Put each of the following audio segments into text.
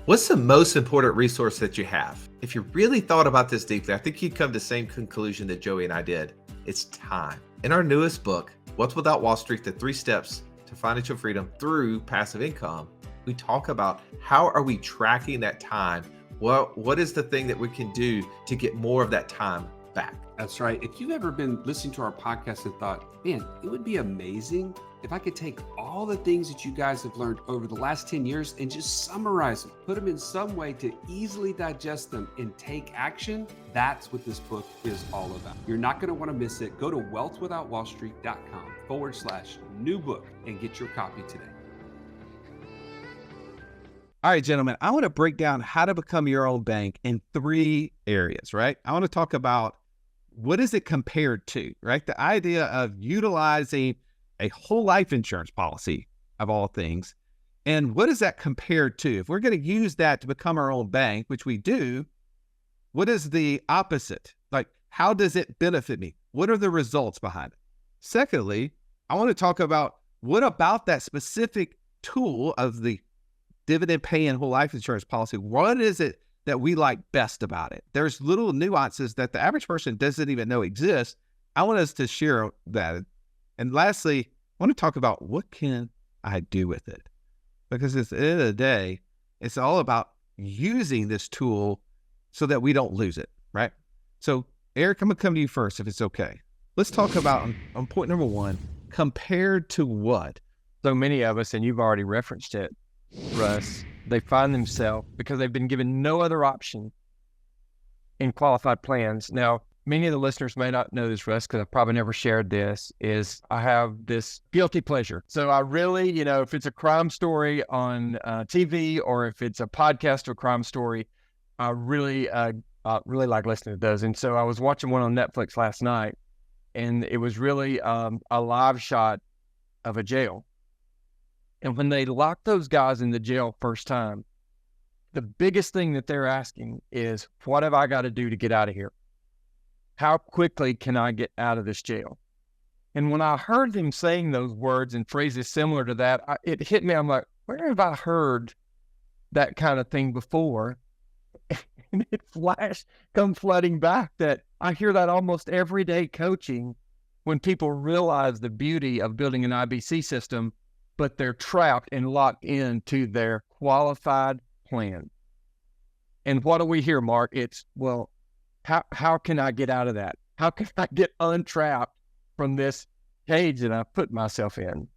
What's the most important resource that you have? If you really thought about this deeply, I think you'd come to the same conclusion that Joey and I did. It's time. In our newest book, What's Without Wall Street, the 3 steps to financial freedom through passive income, we talk about how are we tracking that time? What is the thing that we can do to get more of that time back? That's right. If you've ever been listening to our podcast and thought, man, it would be amazing if I could take all the things that you guys have learned over the last 10 years and just summarize them, put them in some way to easily digest them and take action, that's what this book is all about. You're not going to want to miss it. Go to wealthwithoutwallstreet.com/new book and get your copy today. All right, gentlemen, I want to break down how to become your own bank in 3 areas, right? I want to talk about what is it compared to, right? The idea of utilizing a whole life insurance policy of all things. And what is that compared to? If we're going to use that to become our own bank, which we do, what is the opposite? Like, how does it benefit me? What are the results behind it? Secondly, I want to talk about what about that specific tool of the dividend paying whole life insurance policy? What is it that we like best about it? There's little nuances that the average person doesn't even know exist. I want us to share that. And lastly, I want to talk about what can I do with it? Because at the end of the day, it's all about using this tool so that we don't lose it, right? So Eric, I'm going to come to you first if it's okay. Let's talk about on point number 1, compared to what? So many of us, and you've already referenced it, Russ, they find themselves because they've been given no other option in qualified plans. Now, many of the listeners may not know this, Russ, because I've probably never shared this, is I have this guilty pleasure. So I really, if it's a crime story on TV or if it's a podcast or crime story, I really like listening to those. And so I was watching one on Netflix last night, and it was really a live shot of a jail. And when they lock those guys in the jail first time, the biggest thing that they're asking is, what have I got to do to get out of here? How quickly can I get out of this jail? And when I heard them saying those words and phrases similar to that, it hit me. I'm like, where have I heard that kind of thing before? And it come flooding back that I hear that almost every day coaching when people realize the beauty of building an IBC system, but they're trapped and locked into their qualified plan. And what do we hear, Mark? It's, well, how can I get out of that? How can I get untrapped from this cage that I put myself in?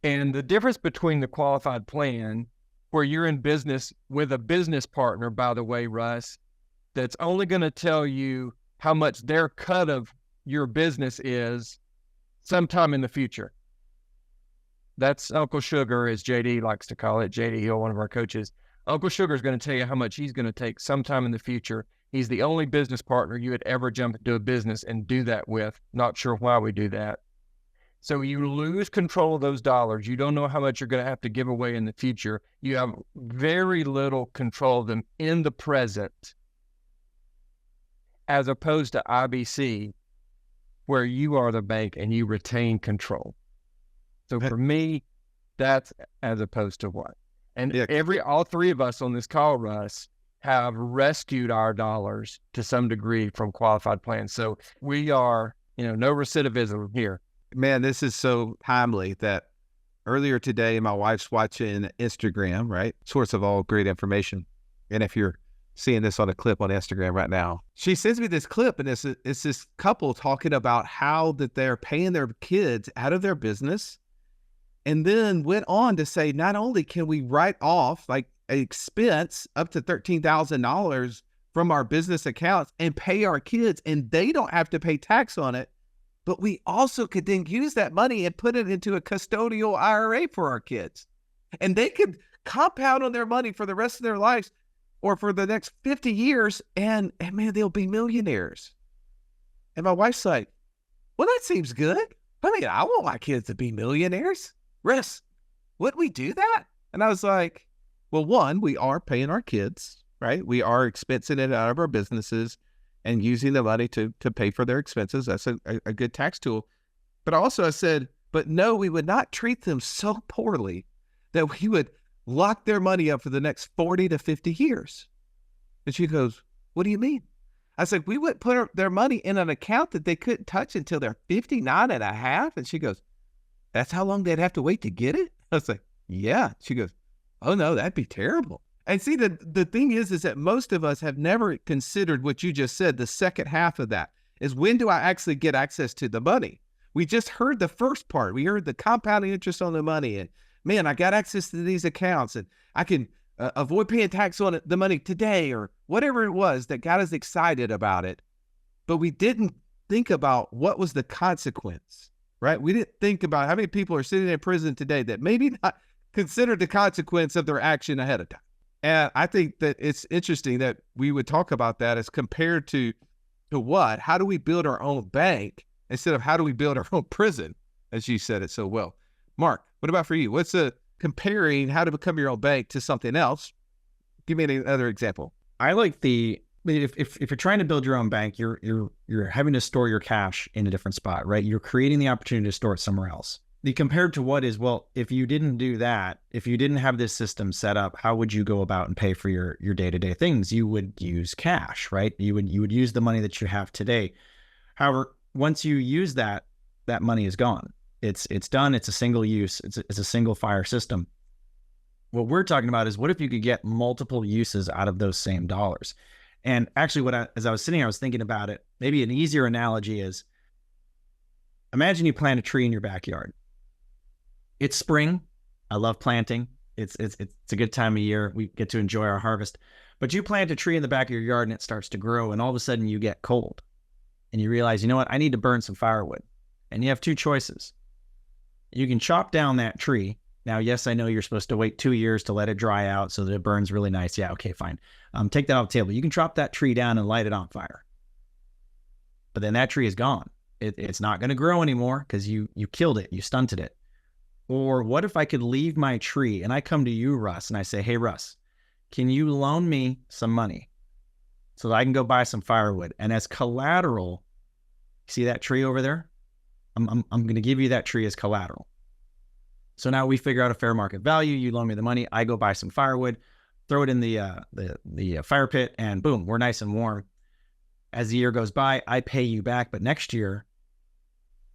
And the difference between the qualified plan, where you're in business with a business partner, by the way, Russ, that's only going to tell you how much their cut of your business is sometime in the future. That's Uncle Sugar, as JD likes to call it. JD Hill, one of our coaches. Uncle Sugar is going to tell you how much he's going to take sometime in the future. He's the only business partner you would ever jump into a business and do that with. Not sure why we do that. So you lose control of those dollars. You don't know how much you're going to have to give away in the future. You have very little control of them in the present, as opposed to IBC, where you are the bank and you retain control. So for me, that's as opposed to what? And all 3 of us on this call, Russ, have rescued our dollars to some degree from qualified plans. So we are, no recidivism here. Man, this is so timely that earlier today, my wife's watching Instagram, right? Source of all great information. And if you're seeing this on a clip on Instagram right now, she sends me this clip, and it's this couple talking about how that they're paying their kids out of their business. And then went on to say, not only can we write off like an expense up to $13,000 from our business accounts and pay our kids, and they don't have to pay tax on it, but we also could then use that money and put it into a custodial IRA for our kids. And they could compound on their money for the rest of their lives or for the next 50 years, and man, they'll be millionaires. And my wife's like, well, that seems good. I mean, I want my kids to be millionaires. Russ, would we do that? And I was like, well, 1, we are paying our kids, right? We are expensing it out of our businesses and using the money to pay for their expenses. That's a good tax tool. But also I said, but no, we would not treat them so poorly that we would lock their money up for the next 40 to 50 years. And she goes, what do you mean? I said, we would put their money in an account that they couldn't touch until they're 59 and a half. And she goes, that's how long they'd have to wait to get it? I was like, yeah. She goes, oh no, that'd be terrible. And see, the thing is that most of us have never considered what you just said. The second half of that is, when do I actually get access to the money? We just heard the first part. We heard the compounding interest on the money, and man, I got access to these accounts, and I can avoid paying tax on the money today, or whatever it was that got us excited about it. But we didn't think about what was the consequence, right? We didn't think about how many people are sitting in prison today that maybe not considered the consequence of their action ahead of time. And I think that it's interesting that we would talk about that as compared to what? How do we build our own bank instead of how do we build our own prison, as you said it so well. Mark, what about for you? What's comparing how to become your own bank to something else? Give me another example. I like if you're trying to build your own bank, you're having to store your cash in a different spot, right? You're creating the opportunity to store it somewhere else. The compared to what is, well, if you didn't do that, if you didn't have this system set up, how would you go about and pay for your day-to-day things? You would use cash, right? You would use the money that you have today. However, once you use that money is gone. It's done. It's a single use. It's a single fire system. What we're talking about is, what if you could get multiple uses out of those same dollars? And actually, as I was sitting here, I was thinking about it. Maybe an easier analogy is, imagine you plant a tree in your backyard. It's spring. I love planting. It's a good time of year. We get to enjoy our harvest. But you plant a tree in the back of your yard and it starts to grow, and all of a sudden you get cold. And you realize, you know what? I need to burn some firewood. And you have two choices. You can chop down that tree. Now, yes, I know you're supposed to wait 2 years to let it dry out so that it burns really nice. Yeah, okay, fine. Take that off the table. You can chop that tree down and light it on fire. But then that tree is gone. It's not going to grow anymore because you killed it. You stunted it. Or what if I could leave my tree and I come to you, Russ, and I say, hey, Russ, can you loan me some money so that I can go buy some firewood? And as collateral, see that tree over there? I'm going to give you that tree as collateral. So now we figure out a fair market value. You loan me the money. I go buy some firewood, throw it in the fire pit, and boom, we're nice and warm. As the year goes by, I pay you back. But next year,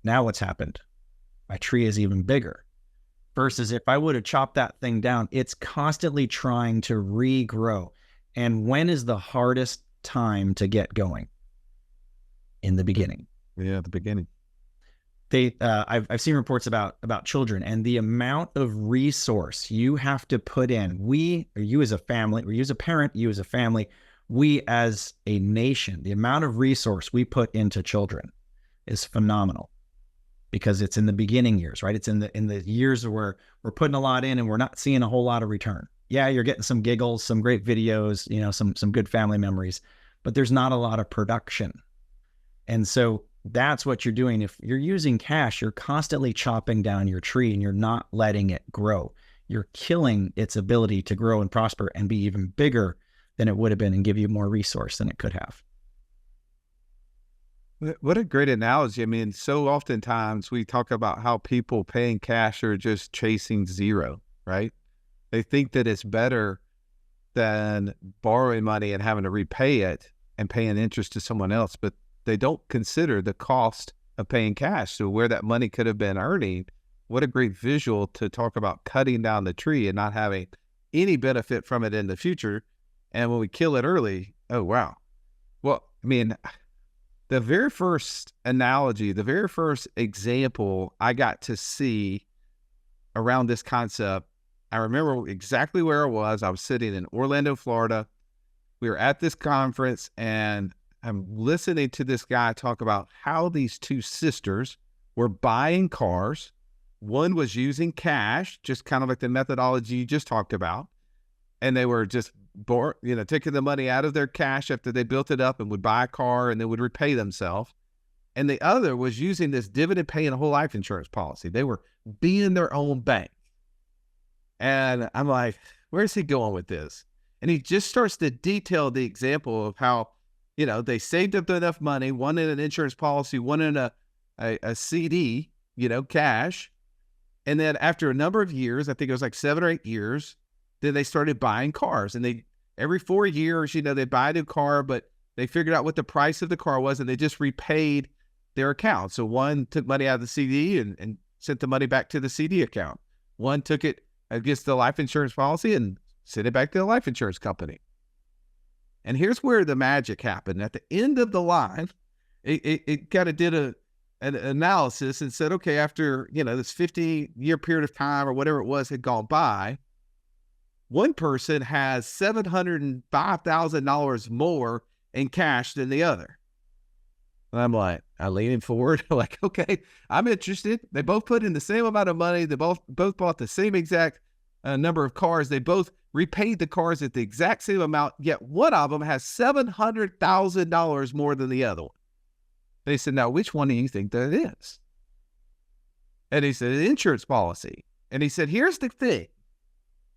now what's happened? My tree is even bigger. Versus if I would have chopped that thing down, it's constantly trying to regrow. And when is the hardest time to get going? In the beginning. Yeah, the beginning. I've seen reports about children and the amount of resource you have to put in. You as a family, or you as a parent, you as a family, we as a nation, the amount of resource we put into children is phenomenal. Because it's in the beginning years, right? It's in the years where we're putting a lot in and we're not seeing a whole lot of return. Yeah, you're getting some giggles, some great videos, some good family memories, but there's not a lot of production. And so that's what you're doing. If you're using cash, you're constantly chopping down your tree and you're not letting it grow. You're killing its ability to grow and prosper and be even bigger than it would have been and give you more resource than it could have. What a great analogy. I mean, so oftentimes we talk about how people paying cash are just chasing zero, right? They think that it's better than borrowing money and having to repay it and paying interest to someone else, but they don't consider the cost of paying cash. So where that money could have been earning, what a great visual to talk about cutting down the tree and not having any benefit from it in the future. And when we kill it early, oh, wow. Well, I mean, the very first analogy, the very first example I got to see around this concept, I remember exactly where I was. I was sitting in Orlando, Florida. We were at this conference, and I'm listening to this guy talk about how these two sisters were buying cars. One was using cash, just kind of like the methodology you just talked about. And they were just taking the money out of their cash after they built it up and would buy a car and then would repay themselves. And the other was using this dividend paying a whole life insurance policy. They were being their own bank. And I'm like, where's he going with this? And he just starts to detail the example of how, they saved up enough money, one in an insurance policy, one in a CD, cash. And then after a number of years, I think it was like 7 or 8 years, then they started buying cars, and every 4 years, they buy a new car, but they figured out what the price of the car was, and they just repaid their account. So one took money out of the CD and sent the money back to the CD account. One took it against the life insurance policy and sent it back to the life insurance company. And here's where the magic happened. At the end of the line, it kind of did an analysis and said, okay, after, this 50-year period of time or whatever it was had gone by, one person has $705,000 more in cash than the other. And I'm like, I leaning forward, like, okay, I'm interested. They both put in the same amount of money. They both bought the same exact number of cars. They both repaid the cars at the exact same amount, yet one of them has $700,000 more than the other one. They said, now, which one do you think that is? And he said, the insurance policy. And he said, here's the thing,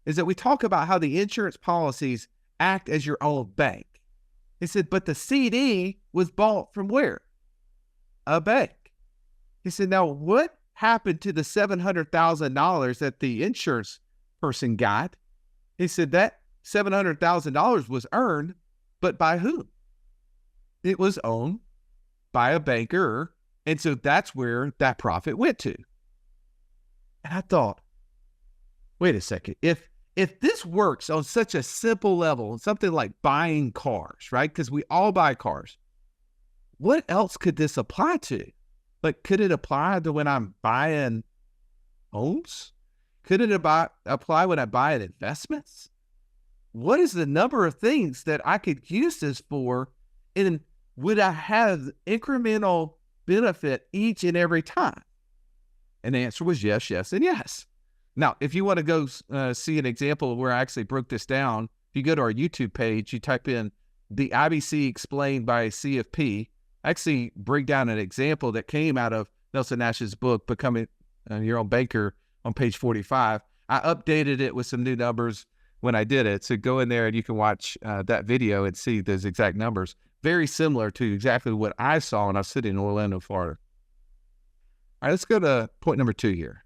is that we talk about how the insurance policies act as your own bank. He said, but the CD was bought from where? A bank. He said, now what happened to the $700,000 that the insurance person got? He said that $700,000 was earned, but by whom? It was owned by a banker. And so that's where that profit went to. And I thought, wait a second. If this works on such a simple level, something like buying cars, right? Because we all buy cars. What else could this apply to? Like, could it apply to when I'm buying homes? Could it apply when I'm buying investments? What is the number of things that I could use this for? And would I have incremental benefit each and every time? And the answer was yes, yes, and yes. Now, if you want to go see an example of where I actually broke this down, if you go to our YouTube page, you type in the IBC explained by CFP, I actually break down an example that came out of Nelson Nash's book, Becoming Your Own Banker, on page 45. I updated it with some new numbers when I did it. So go in there and you can watch that video and see those exact numbers. Very similar to exactly what I saw when I was sitting in Orlando, Florida. All right, let's go to point number 2 here.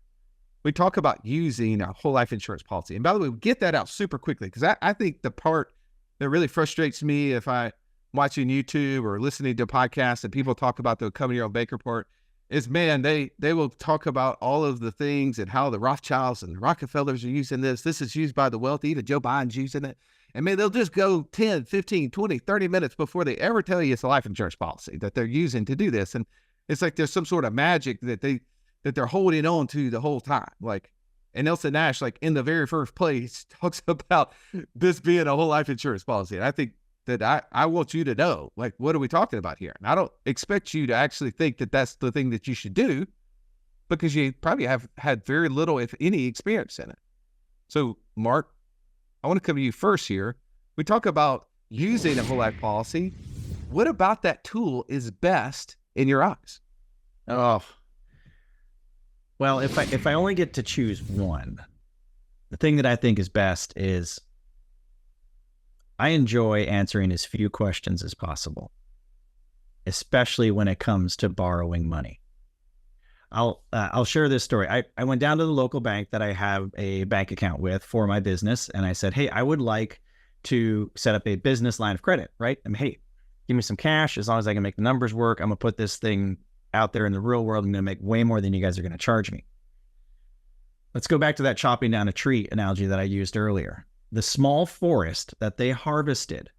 We talk about using a whole life insurance policy. And by the way, we get that out super quickly, because I think the part that really frustrates me if I'm watching YouTube or listening to podcasts and people talk about the Becoming Your Own Banker part is, man, they will talk about all of the things and how the Rothschilds and the Rockefellers are using this. This is used by the wealthy, even Joe Biden's using it. And man, they'll just go 10, 15, 20, 30 minutes before they ever tell you it's a life insurance policy that they're using to do this. And it's like there's some sort of magic that they're holding on to the whole time. Like, and Nelson Nash, like in the very first place, talks about this being a whole life insurance policy. And I think that I want you to know, like, what are we talking about here? And I don't expect you to actually think that that's the thing that you should do, because you probably have had very little, if any, experience in it. So, Mark, I want to come to you first here. We talk about using a whole life policy. What about that tool is best in your eyes? Oh, well, if I only get to choose one, the thing that I think is best is I enjoy answering as few questions as possible, especially when it comes to borrowing money. I'll share this story. I went down to the local bank that I have a bank account with for my business, and I said, hey, I would like to set up a business line of credit, right? I mean, hey, give me some cash. As long as I can make the numbers work, I'm going to put this thing out there in the real world. I'm going to make way more than you guys are going to charge me. Let's go back to that chopping down a tree analogy that I used earlier. The small forest that they harvested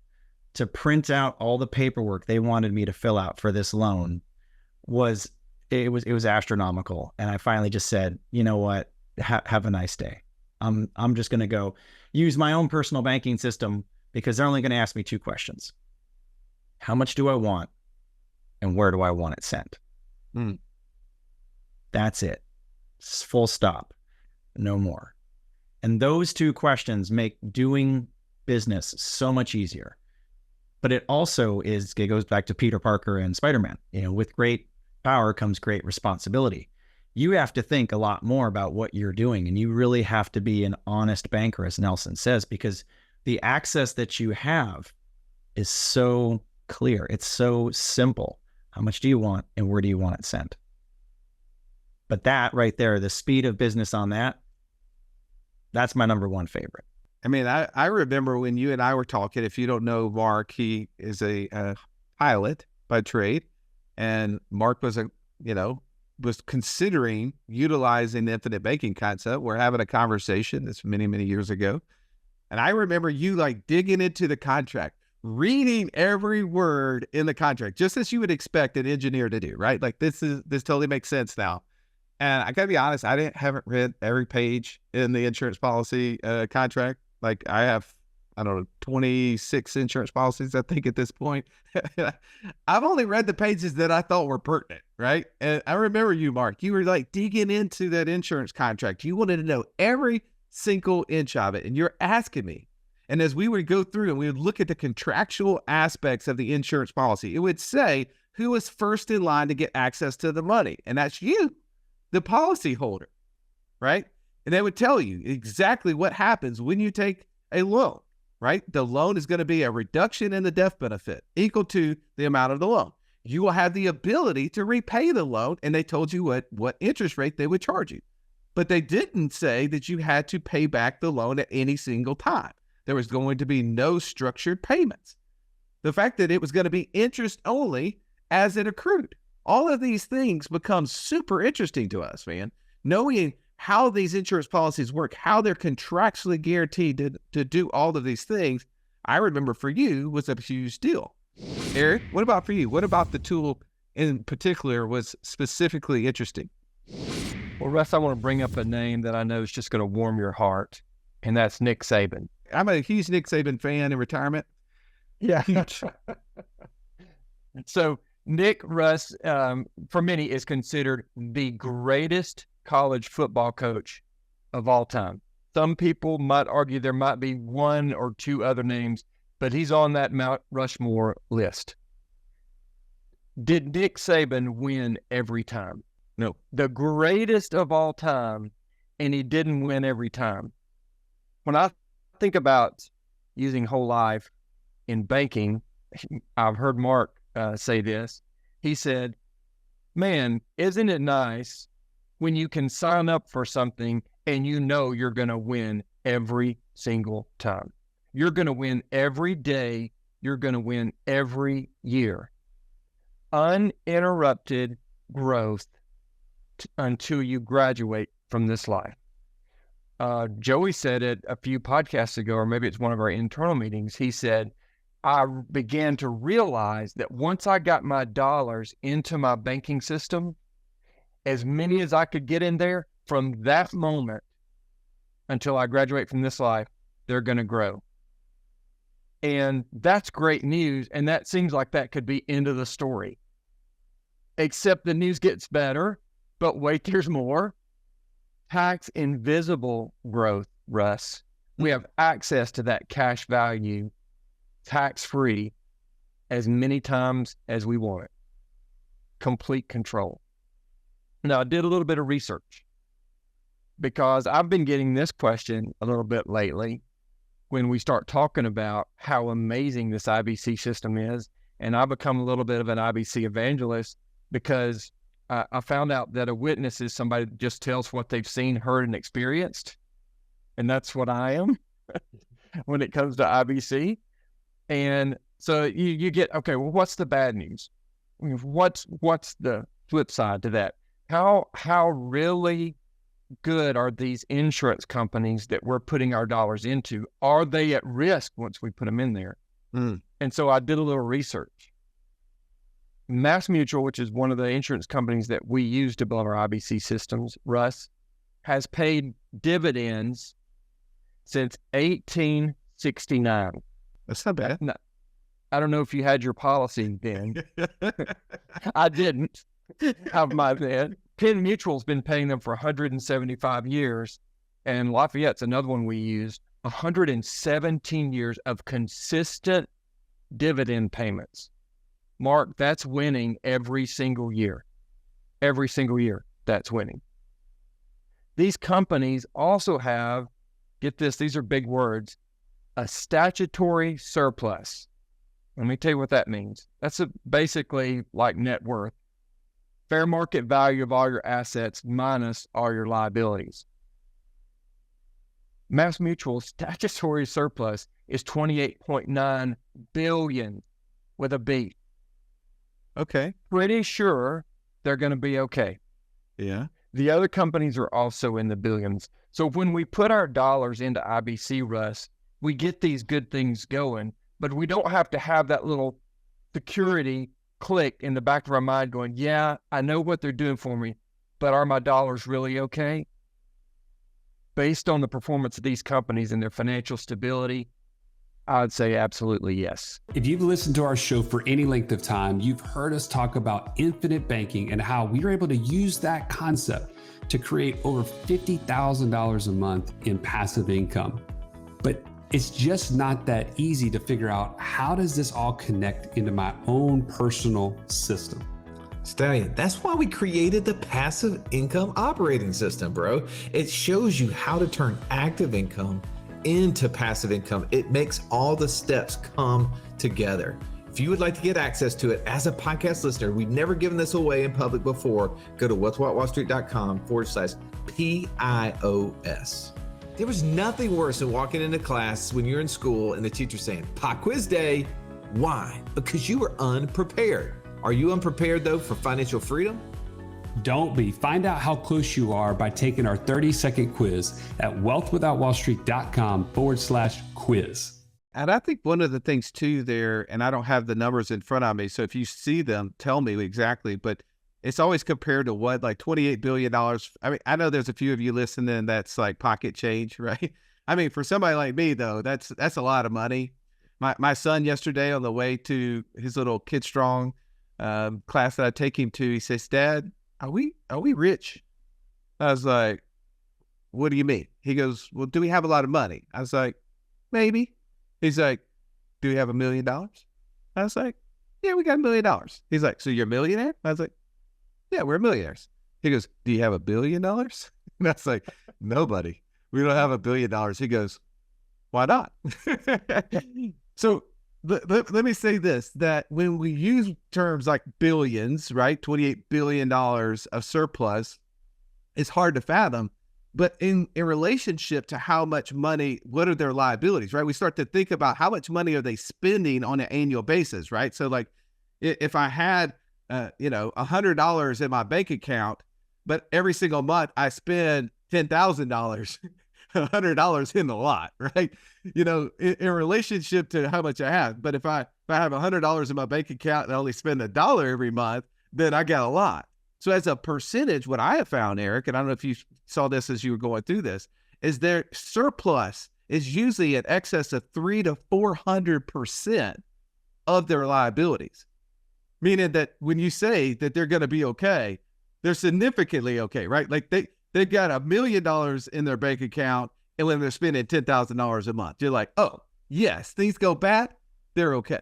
to print out all the paperwork they wanted me to fill out for this loan was astronomical. And I finally just said, you know what, have a nice day. I'm just going to go use my own personal banking system, because they're only going to ask me 2 questions. How much do I want? And where do I want it sent? That's it. Full stop. No more. And those 2 questions make doing business so much easier. But it also it goes back to Peter Parker and Spider-Man. With great power comes great responsibility. You have to think a lot more about what you're doing, and you really have to be an honest banker, as Nelson says, because the access that you have is so clear. It's so simple. How much do you want, and where do you want it sent? But that right there, the speed of business on that, that's my number 1 favorite. I mean, I remember when you and I were talking. If you don't know Mark, he is a pilot by trade, and Mark was was considering utilizing the infinite banking concept. We're having a conversation this many, many years ago. And I remember you like digging into the contract, reading every word in the contract, just as you would expect an engineer to do, right? Like this totally makes sense now. And I gotta be honest, haven't read every page in the insurance policy contract. Like I have, I don't know, 26 insurance policies, I think at this point. I've only read the pages that I thought were pertinent, right? And I remember you, Mark, you were like digging into that insurance contract. You wanted to know every single inch of it. And you're asking me. And as we would go through and we would look at the contractual aspects of the insurance policy, it would say who is first in line to get access to the money. And that's you, the policy holder, right? And they would tell you exactly what happens when you take a loan, right? The loan is going to be a reduction in the death benefit equal to the amount of the loan. You will have the ability to repay the loan, and they told you what interest rate they would charge you. But they didn't say that you had to pay back the loan at any single time. There was going to be no structured payments. The fact that it was going to be interest only as it accrued. All of these things become super interesting to us, man. Knowing how these insurance policies work, how they're contractually guaranteed to do all of these things, I remember for you was a huge deal. Eric, what about for you? What about the tool in particular was specifically interesting? Well, Russ, I want to bring up a name that I know is just going to warm your heart, and that's Nick Saban. I'm a huge Nick Saban fan in retirement. Yeah. So Nick, Russ, for many, is considered the greatest college football coach of all time. Some people might argue there might be one or two other names, but he's on that Mount Rushmore list. Did Nick Saban win every time? No. The greatest of all time, and he didn't win every time. When I think about using whole life in banking, I've heard Mark say this. He said, man, isn't it nice when you can sign up for something and you know you're going to win every single time? You're going to win every day. You're going to win every year. Uninterrupted growth until you graduate from this life. Joey said it a few podcasts ago, or maybe it's one of our internal meetings. He said, I began to realize that once I got my dollars into my banking system, as many as I could get in there, from that moment until I graduate from this life, they're going to grow. And that's great news. And that seems like that could be end of the story. Except the news gets better, but wait, there's more. Tax invisible growth, Russ. We have access to that cash value tax-free as many times as we want it. Complete control. Now, I did a little bit of research because I've been getting this question a little bit lately when we start talking about how amazing this IBC system is. And I become a little bit of an IBC evangelist because I found out that a witness is somebody that just tells what they've seen, heard, and experienced. And that's what I am when it comes to IBC. And so you get, okay, well, what's the bad news? What's the flip side to that? How really good are these insurance companies that we're putting our dollars into? Are they at risk once we put them in there? And so I did a little research. Mass Mutual, which is one of the insurance companies that we use to build our IBC systems, Russ, has paid dividends since 1869. That's not bad. I don't know if you had your policy then. I didn't have mine then. Penn Mutual's been paying them for 175 years, and Lafayette's another one we used, 117 years of consistent dividend payments. Mark, that's winning every single year. Every single year, that's winning. These companies also have, get this, these are big words, a statutory surplus. Let me tell you what that means. That's basically like net worth. Fair market value of all your assets minus all your liabilities. Mass Mutual's statutory surplus is $28.9 billion with a B. Okay. Pretty sure they're going to be okay. Yeah. The other companies are also in the billions. So when we put our dollars into IBC, Russ, we get these good things going, but we don't have to have that little security click in the back of our mind going, yeah, I know what they're doing for me, but are my dollars really okay? Based on the performance of these companies and their financial stability, I'd say absolutely yes. If you've listened to our show for any length of time, you've heard us talk about infinite banking and how we are able to use that concept to create over $50,000 a month in passive income. But it's just not that easy to figure out, how does this all connect into my own personal system? Stallion, that's why we created the passive income operating system, bro. It shows you how to turn active income into passive income. It makes all the steps come together. If you would like to get access to it as a podcast listener, we've never given this away in public before. Go to what'swhatwallstreet.com/PIOS. There was nothing worse than walking into class when you're in school and the teacher saying, pop quiz day. Why? Because you were unprepared. Are you unprepared though for financial freedom? Don't be. Find out how close you are by taking our 30-second quiz at wealthwithoutwallstreet.com/quiz. And I think one of the things too there, and I don't have the numbers in front of me, so if you see them, tell me exactly, but it's always compared to what, like $28 billion. I mean, I know there's a few of you listening that's like pocket change, right? I mean, for somebody like me though, that's a lot of money. My son yesterday on the way to his little Kid Strong class that I take him to, he says, Dad, are we rich? I was like, what do you mean? He goes, well, do we have a lot of money? I was like, maybe. He's like, do we have $1 million? I was like, yeah, we got $1 million. He's like, so you're a millionaire? I was like, yeah, we're millionaires. He goes, do you have $1 billion? And I was like, nobody. We don't have $1 billion. He goes, why not? So let me say this, that when we use terms like billions, right, $28 billion of surplus, it's hard to fathom. But in relationship to how much money, what are their liabilities, right? We start to think about how much money are they spending on an annual basis, right? So like if I had, $100 in my bank account, but every single month I spend $10,000, $100 in the lot, right? In relationship to how much I have. But if I have $100 in my bank account and I only spend $1 every month, then I got a lot. So as a percentage, what I have found, Eric, and I don't know if you saw this as you were going through this, is their surplus is usually in excess of 300 to 400% of their liabilities. Meaning that when you say that they're going to be okay, they're significantly okay, right? Like they've got $1 million in their bank account, and when they're spending $10,000 a month, you're like, oh, yes, things go bad, they're okay.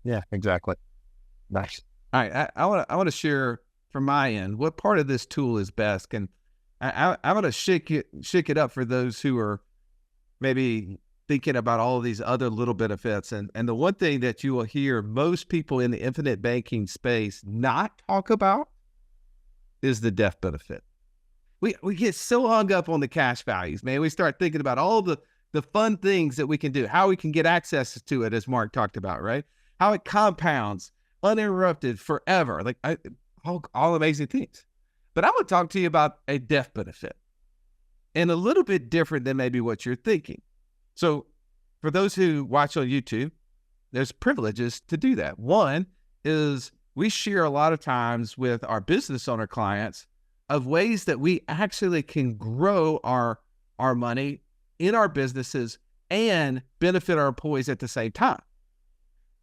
Yeah, exactly. Nice. All right, I want to share from my end what part of this tool is best, and I want to shake it up for those who are maybe thinking about all of these other little benefits. And the one thing that you will hear most people in the infinite banking space not talk about is the death benefit. We get so hung up on the cash values, man. We start thinking about all the fun things that we can do, how we can get access to it, as Mark talked about, right? How it compounds uninterrupted forever, like all amazing things. But I'm going to talk to you about a death benefit, and a little bit different than maybe what you're thinking. So for those who watch on YouTube, there's privileges to do that. One is we share a lot of times with our business owner clients of ways that we actually can grow our money in our businesses and benefit our employees at the same time.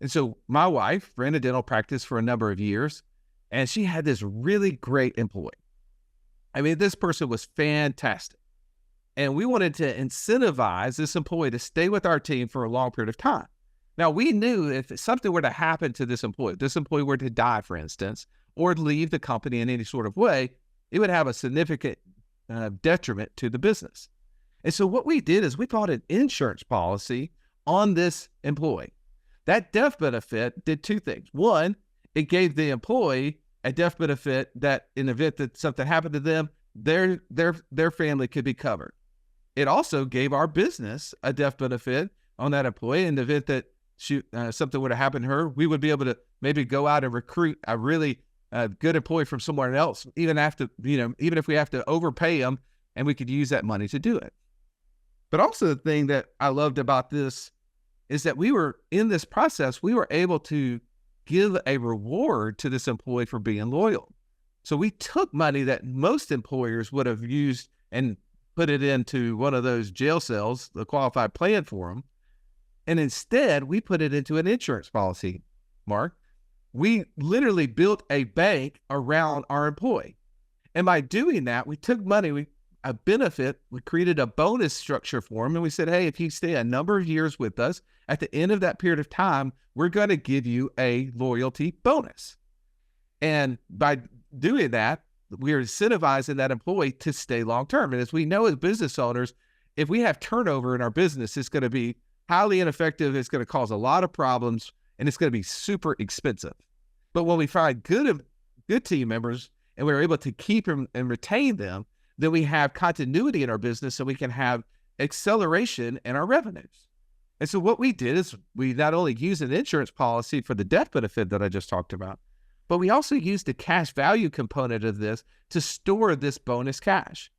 And so my wife ran a dental practice for a number of years, and she had this really great employee. I mean, this person was fantastic. And we wanted to incentivize this employee to stay with our team for a long period of time. Now, we knew if something were to happen to this employee were to die, for instance, or leave the company in any sort of way, it would have a significant detriment to the business. And so what we did is we bought an insurance policy on this employee. That death benefit did two things. One, it gave the employee a death benefit that in the event that something happened to them, their family could be covered. it also gave our business a death benefit on that employee. In the event that something would have happened to her, we would be able to maybe go out and recruit a really good employee from somewhere else, even if we have to overpay them, and we could use that money to do it. But also the thing that I loved about this is that we were in this process, we were able to give a reward to this employee for being loyal. So we took money that most employers would have used and put it into one of those jail cells, the qualified plan for them. And instead, we put it into an insurance policy, Mark. We literally built a bank around our employee. And by doing that, we took money, a benefit, we created a bonus structure for him. And we said, hey, if you stay a number of years with us, at the end of that period of time, we're going to give you a loyalty bonus. And by doing that, we're incentivizing that employee to stay long-term. And as we know as business owners, if we have turnover in our business, it's going to be highly ineffective. It's going to cause a lot of problems, and it's going to be super expensive. But when we find good team members and we're able to keep them and retain them, then we have continuity in our business, so we can have acceleration in our revenues. And so what we did is we not only used an insurance policy for the death benefit that I just talked about, but we also used the cash value component of this to store this bonus cash.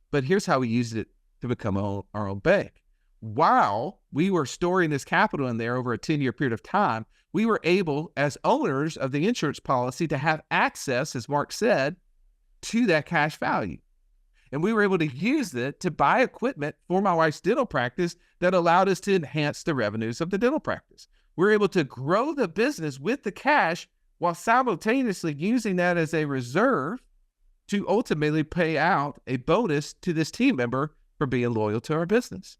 But here's how we used it to become our own bank. While we were storing this capital in there over a 10-year period of time, we were able, as owners of the insurance policy, to have access, as Mark said, to that cash value. And we were able to use it to buy equipment for my wife's dental practice that allowed us to enhance the revenues of the dental practice. We were able to grow the business with the cash while simultaneously using that as a reserve to ultimately pay out a bonus to this team member for being loyal to our business.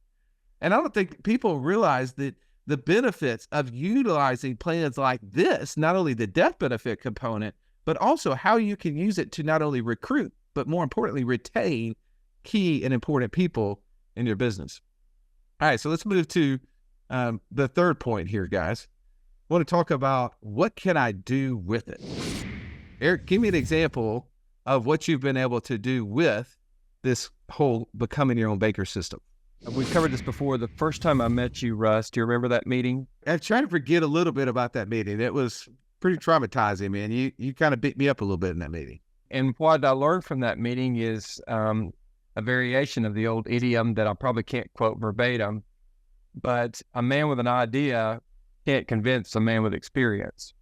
And I don't think people realize that the benefits of utilizing plans like this, not only the death benefit component, but also how you can use it to not only recruit, but more importantly, retain key and important people in your business. All right, so let's move to the third point here, guys. I want to talk about what can I do with it? Eric, give me an example of what you've been able to do with this whole becoming your own banker system. We've covered this before. The first time I met you, Russ, do you remember that meeting? I'm trying to forget a little bit about that meeting. It was pretty traumatizing, man. You kind of beat me up a little bit in that meeting. And what I learned from that meeting is a variation of the old idiom that I probably can't quote verbatim, but a man with an idea can't convince a man with experience.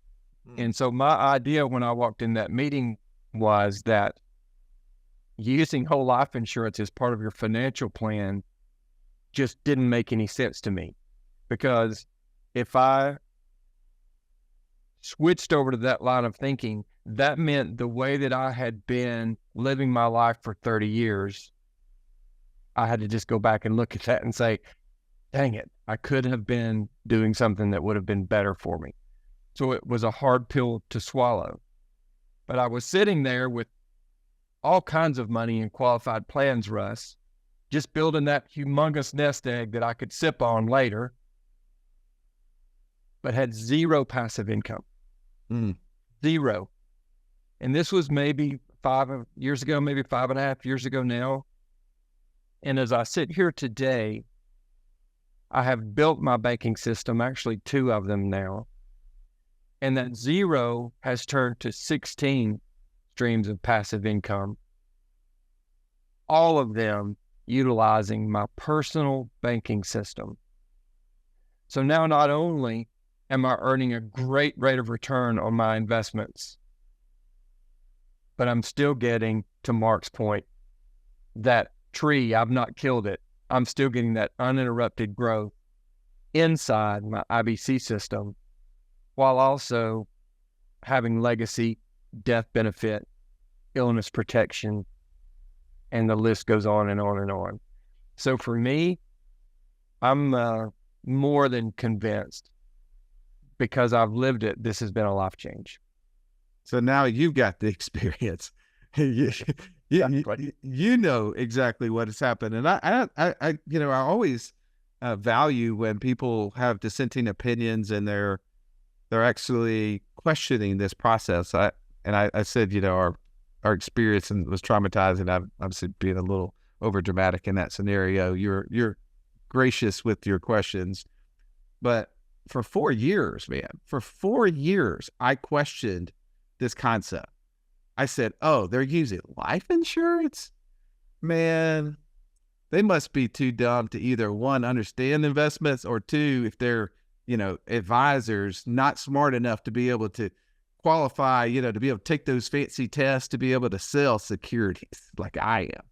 And so my idea when I walked in that meeting was that using whole life insurance as part of your financial plan just didn't make any sense to me, because if I switched over to that line of thinking, that meant the way that I had been living my life for 30 years, I had to just go back and look at that and say, dang it, I could have been doing something that would have been better for me. So it was a hard pill to swallow. But I was sitting there with all kinds of money in qualified plans, Russ, just building that humongous nest egg that I could sip on later, but had zero passive income. Zero. And this was maybe 5 years ago, maybe 5.5 years ago now. And as I sit here today, I have built my banking system, actually 2 of them now. And that zero has turned to 16 streams of passive income, all of them utilizing my personal banking system. So now not only am I earning a great rate of return on my investments, but I'm still getting, to Mark's point, that tree, I've not killed it. I'm still getting that uninterrupted growth inside my IBC system, while also having legacy, death benefit, illness protection, and the list goes on and on and on. So for me, I'm more than convinced, because I've lived it, this has been a life change. So now you've got the experience. you know exactly what has happened. And I always value when people have dissenting opinions and they're actually questioning this process. I said, our experience was traumatizing. I'm obviously being a little over dramatic in that scenario. You're gracious with your questions. But for 4 years, man, for 4 years, I questioned this concept. I said, oh, they're using life insurance? Man, they must be too dumb to either, one, understand investments, or two, if they're, advisors, not smart enough to be able to qualify, to be able to take those fancy tests to be able to sell securities like I am.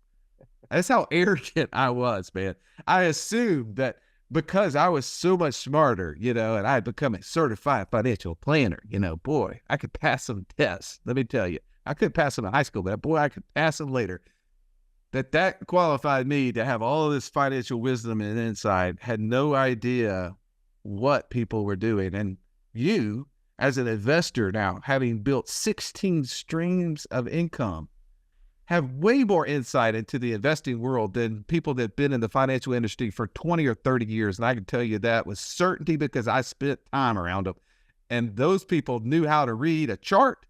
That's how arrogant I was, man. I assumed that because I was so much smarter, and I had become a certified financial planner, boy, I could pass some tests. Let me tell you, I couldn't pass them in high school, but boy, I could pass them later. That qualified me to have all of this financial wisdom and insight, had no idea what people were doing. And you, as an investor now, having built 16 streams of income, have way more insight into the investing world than people that have been in the financial industry for 20 or 30 years. And I can tell you that with certainty because I spent time around them. And those people knew how to read a chart,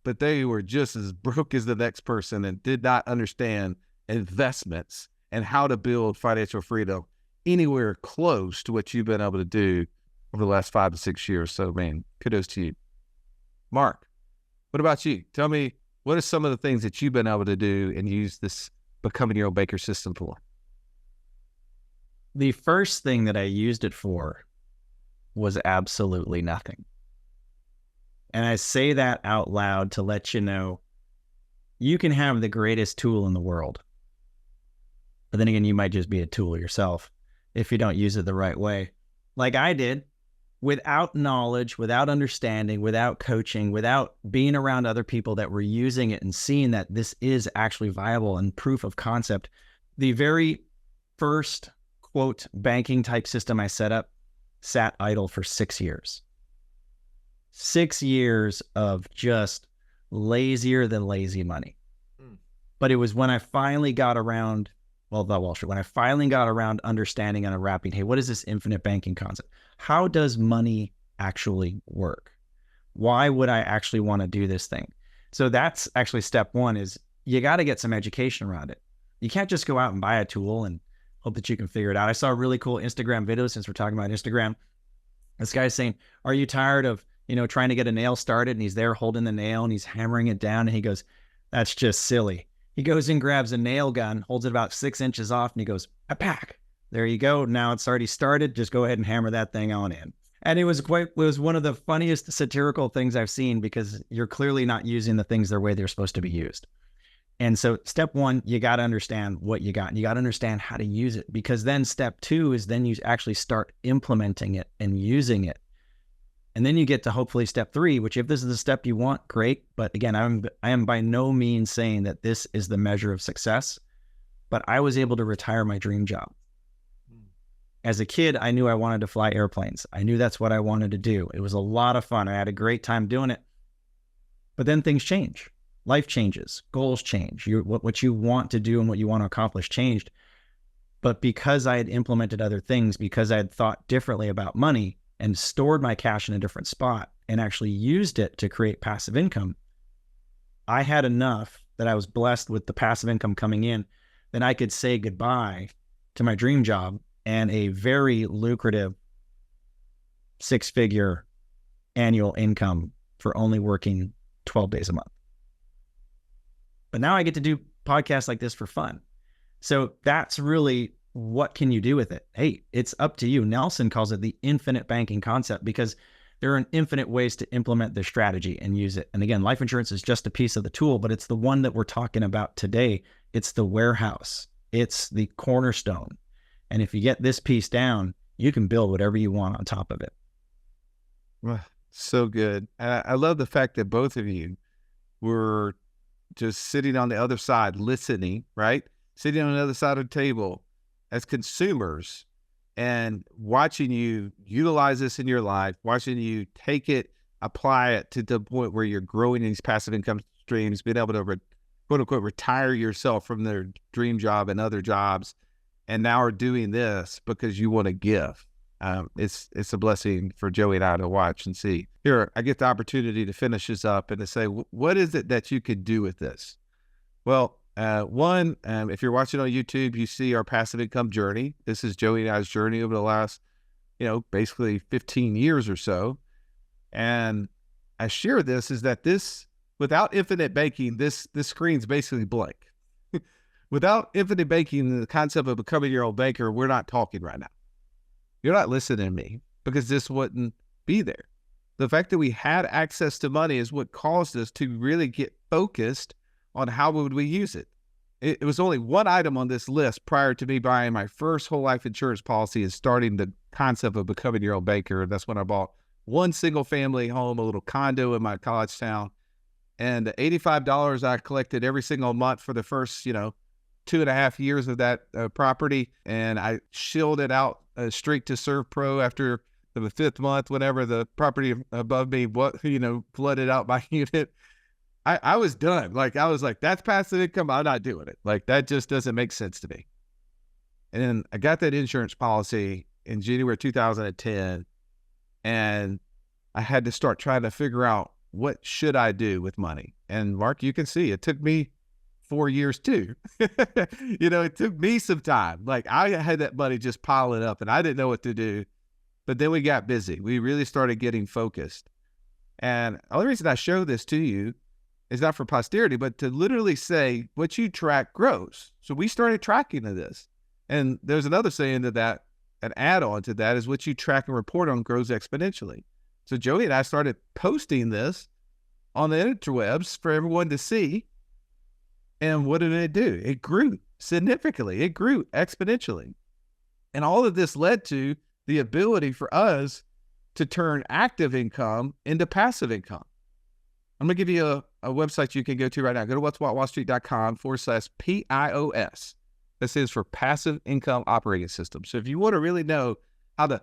but they were just as broke as the next person and did not understand investments and how to build financial freedom anywhere close to what you've been able to do over the last 5 to 6 years. So, man, kudos to you. Mark, what about you? Tell me, what are some of the things that you've been able to do and use this becoming your own banker system for? The first thing that I used it for was absolutely nothing. And I say that out loud to let you know, you can have the greatest tool in the world. But then again, you might just be a tool yourself if you don't use it the right way. Like I did, without knowledge, without understanding, without coaching, without being around other people that were using it and seeing that this is actually viable and proof of concept. The very first, quote, banking type system I set up sat idle for 6 years. 6 years of just lazier than lazy money. But it was when I finally got around, when I finally got around understanding and unwrapping, hey, what is this infinite banking concept? How does money actually work? Why would I actually want to do this thing? So that's actually step one, is you got to get some education around it. You can't just go out and buy a tool and hope that you can figure it out. I saw a really cool Instagram video, since we're talking about Instagram. This guy's saying, are you tired of, trying to get a nail started? And he's there holding the nail and he's hammering it down. And he goes, that's just silly. He goes and grabs a nail gun, holds it about 6 inches off, and he goes, a pack. There you go. Now it's already started. Just go ahead and hammer that thing on in. And it was one of the funniest satirical things I've seen, because you're clearly not using the things the way they're supposed to be used. And so step one, you got to understand what you got, and you got to understand how to use it, because then step two is then you actually start implementing it and using it. And then you get to hopefully step three, which, if this is the step you want, great. But again, I am by no means saying that this is the measure of success, but I was able to retire my dream job. As a kid, I knew I wanted to fly airplanes. I knew that's what I wanted to do. It was a lot of fun. I had a great time doing it. But then things change. Life changes. Goals change. What you want to do and what you want to accomplish changed. But because I had implemented other things, because I had thought differently about money and stored my cash in a different spot and actually used it to create passive income, I had enough that I was blessed with the passive income coming in, that I could say goodbye to my dream job and a very lucrative 6-figure annual income for only working 12 days a month. But now I get to do podcasts like this for fun. So that's really, what can you do with it? Hey, it's up to you. Nelson calls it the infinite banking concept, because there are infinite ways to implement this strategy and use it. And again, life insurance is just a piece of the tool, but it's the one that we're talking about today. It's the warehouse. It's the cornerstone. And if you get this piece down, you can build whatever you want on top of it. Well, so good. I love the fact that both of you were just sitting on the other side, listening, right? Sitting on the other side of the table as consumers and watching you utilize this in your life, watching you take it, apply it to the point where you're growing these passive income streams, being able to, quote unquote, retire yourself from their dream job and other jobs, and now are doing this because you want to give. It's a blessing for Joey and I to watch and see. Here, I get the opportunity to finish this up and to say, what is it that you could do with this? Well, One, if you're watching on YouTube, you see our passive income journey. This is Joey and I's journey over the last, basically 15 years or so. And I share this is that without infinite banking, this screen's basically blank. Without infinite banking, the concept of becoming your own banker, we're not talking right now. You're not listening to me because this wouldn't be there. The fact that we had access to money is what caused us to really get focused on how would we use it. It was only one item on this list prior to me buying my first whole life insurance policy and starting the concept of becoming your own banker. That's when I bought one single family home, a little condo in my college town. And the $85 I collected every single month for the first, 2.5 years of that property. And I shilled it out straight to Serve Pro after the 5th month, whenever the property above me, flooded out my unit. I was done. I was like, that's passive income. I'm not doing it. That just doesn't make sense to me. And then I got that insurance policy in January 2010. And I had to start trying to figure out what should I do with money. And Mark, you can see it took me 4 years too. It took me some time. I had that money just piling up and I didn't know what to do. But then we got busy. We really started getting focused. And the only reason I show this to you is not for posterity, but to literally say what you track grows. So we started tracking to this. And there's another saying to that, an add-on to that is what you track and report on grows exponentially. So Joey and I started posting this on the interwebs for everyone to see. And what did it do? It grew significantly. It grew exponentially. And all of this led to the ability for us to turn active income into passive income. I'm going to give you a website you can go to right now. Go to what'swhatwallstreet.com/PIOS. This is for Passive Income Operating System. So if you want to really know how the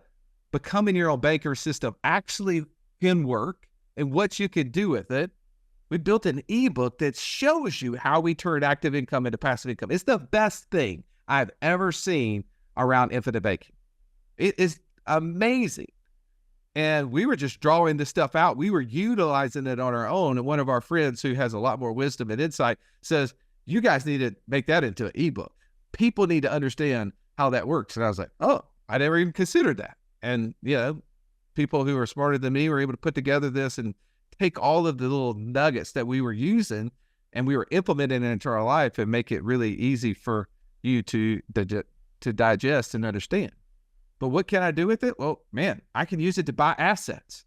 becoming your own banker system actually can work and what you can do with it, we built an ebook that shows you how we turn active income into passive income. It's the best thing I've ever seen around infinite banking. It is amazing. And we were just drawing this stuff out. We were utilizing it on our own. And one of our friends who has a lot more wisdom and insight says, you guys need to make that into an ebook. People need to understand how that works. And I was like, oh, I never even considered that. And, people who are smarter than me were able to put together this and take all of the little nuggets that we were using and we were implementing it into our life and make it really easy for you to digest and understand. But what can I do with it? Well, man, I can use it to buy assets.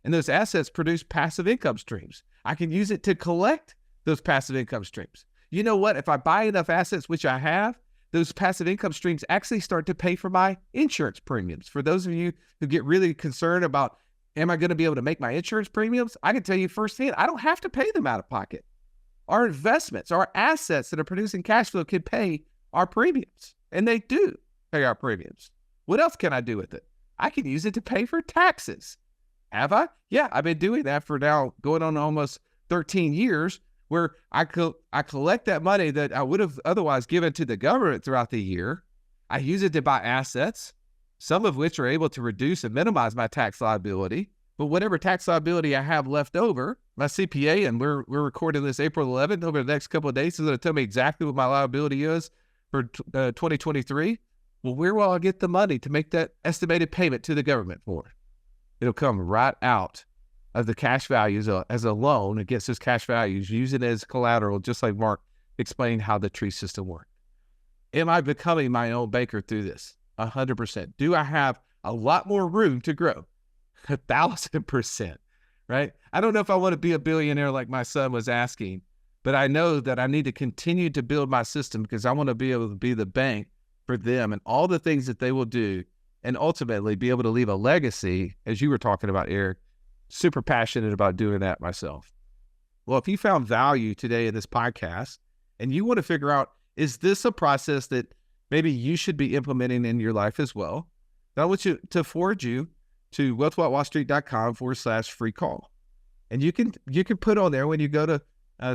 And those assets produce passive income streams. I can use it to collect those passive income streams. You know what? If I buy enough assets, which I have, those passive income streams actually start to pay for my insurance premiums. For those of you who get really concerned about, am I going to be able to make my insurance premiums? I can tell you firsthand, I don't have to pay them out of pocket. Our investments, our assets that are producing cash flow can pay our premiums. And they do pay our premiums. What else can I do with it? I can use it to pay for taxes. Have I? Yeah, I've been doing that for now going on almost 13 years where I collect that money that I would have otherwise given to the government throughout the year. I use it to buy assets, some of which are able to reduce and minimize my tax liability. But whatever tax liability I have left over, my CPA, and we're recording this April 11th, over the next couple of days, is going to tell me exactly what my liability is for 2023. Well, where will I get the money to make that estimated payment to the government for? It'll come right out of the cash values as a loan against those cash values, use it as collateral, just like Mark explained how the tree system works. Am I becoming my own banker through this? 100%. Do I have a lot more room to grow? 1,000%, right? I don't know if I want to be a billionaire like my son was asking, but I know that I need to continue to build my system because I want to be able to be the bank for them and all the things that they will do and ultimately be able to leave a legacy, as you were talking about, Eric. Super passionate about doing that myself. Well, if you found value today in this podcast and you want to figure out, is this a process that maybe you should be implementing in your life as well? Then I want you to forward you to wealthwithoutwallstreet.com/free call. And you can put on there when you go to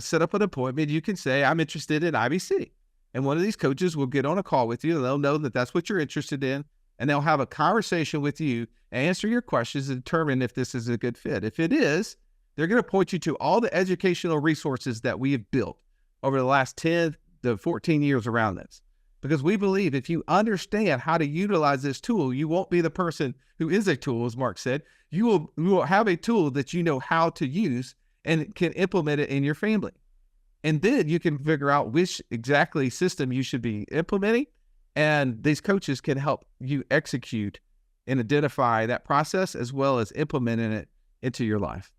set up an appointment, you can say, I'm interested in IBC. And one of these coaches will get on a call with you and they'll know that that's what you're interested in. And they'll have a conversation with you, answer your questions, and determine if this is a good fit. If it is, they're going to point you to all the educational resources that we have built over the last 10 the 14 years around this, because we believe if you understand how to utilize this tool, you won't be the person who is a tool, as Mark said. You will have a tool that you know how to use and can implement it in your family. And then you can figure out which exactly system you should be implementing. And these coaches can help you execute and identify that process as well as implementing it into your life.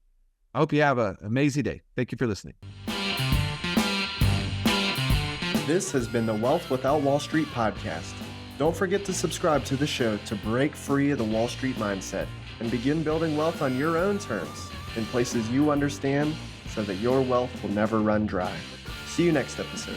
I hope you have an amazing day. Thank you for listening. This has been the Wealth Without Wall Street podcast. Don't forget to subscribe to the show to break free of the Wall Street mindset and begin building wealth on your own terms in places you understand so that your wealth will never run dry. See you next episode.